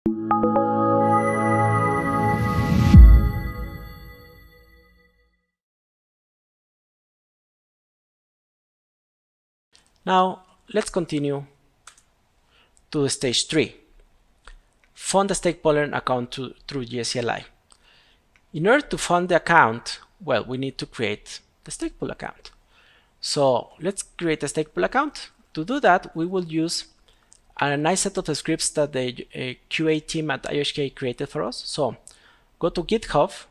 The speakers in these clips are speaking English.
Now let's continue to stage 3. Fund the stake pollen account through GSCLI. In order to fund the account, well, we need to create the stake pool account. So let's create a stake pool account. To do that, we will use a nice set of scripts that the QA team at IOHK created for us. So go to GitHub,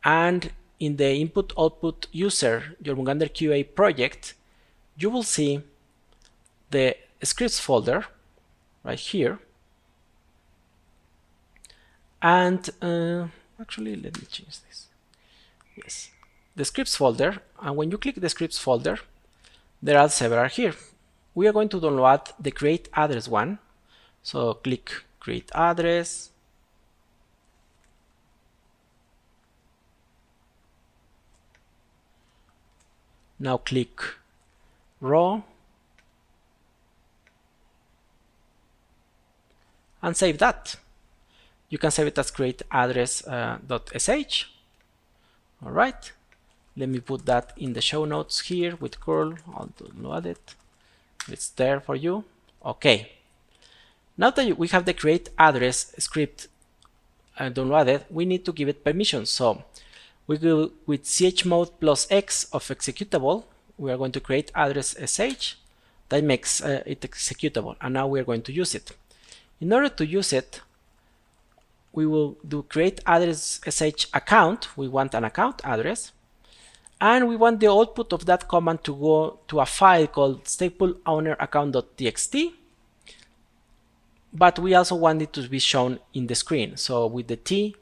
and in the input-output user, your Mugander QA project, you will see the scripts folder right here. And actually, let me change this. Yes, the scripts folder. And when you click the scripts folder, there are several here. We are going to download the create address one. So click create address. Now click raw and save that. You can save it as create address.sh. All right, let me put that in the show notes here with curl. I'll download it. It's there for you. Okay. Now that we have the create address script downloaded, we need to give it permissions. So we go with chmod plus x of executable. We are going to create address sh. That makes it executable, and now we are going to use it. In order to use it, we will do create address sh account. We want an account address, and we want the output of that command to go to a file called stakepoolowner-account.txt. But we also want it to be shown in the screen. So with the T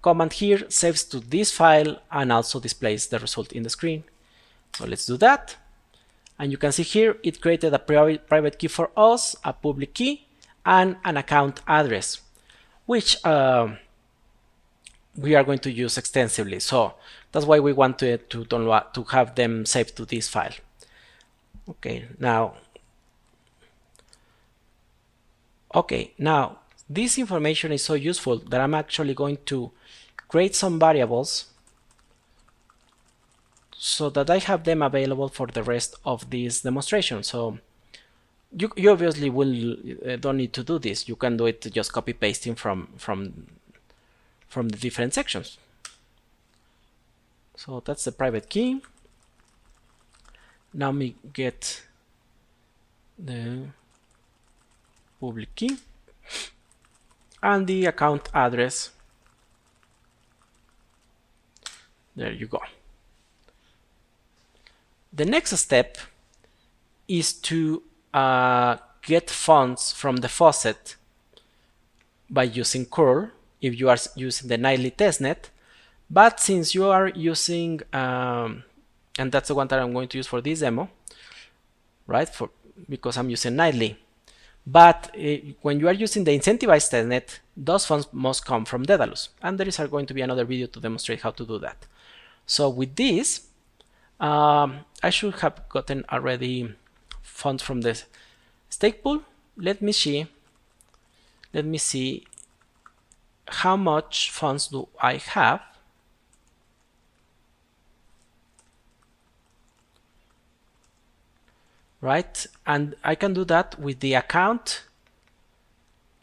command here, saves to this file and also displays the result in the screen. So let's do that. And you can see here it created a private key for us, a public key, and an account address, which we are going to use extensively. So that's why we wanted to download, to have them saved to this file. Okay, now this information is so useful that I'm actually going to create some variables so that I have them available for the rest of this demonstration. So you obviously don't need to do this. You can do it just copy pasting from the different sections. So that's the private key. Now me get the public key and the account address. There you go. The next step is to get funds from the faucet by using curl if you are using the nightly testnet. But since you are using, and that's the one that I'm going to use for this demo, right? Because I'm using nightly. But when you are using the incentivized testnet, those funds must come from Daedalus. And there is going to be another video to demonstrate how to do that. So with this, I should have gotten already funds from the stake pool. Let me see how much funds do I have. Right, and I can do that with the account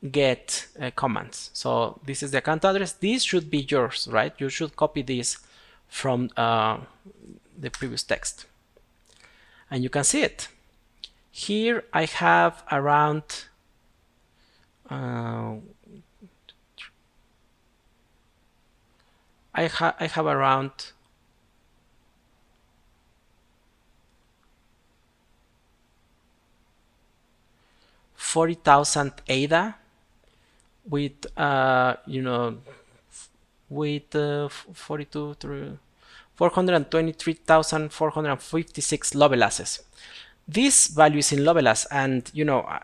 get commands. So this is the account address. This should be yours, right? You should copy this from the previous text, and you can see it here. I have around I have around 40,000 ADA with with 423,456 Lovelasses. This value is in Lovelas, and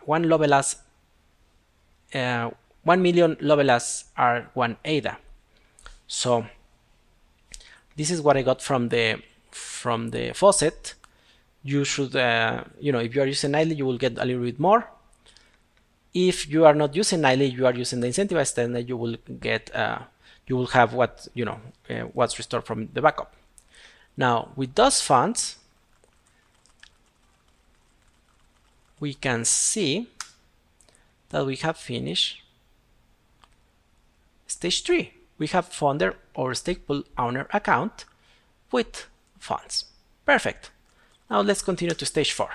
one Lovelas, 1 million Lovelas are 1 ADA. So this is what I got from the faucet. You should, if you are using nightly, you will get a little bit more. If you are not using nightly, you are using the incentivized testnet, you will get you will have what what's restored from the backup. Now with those funds, we can see that we have finished stage 3. We have funded our stake pool owner account with funds. Perfect. Now let's continue to stage 4.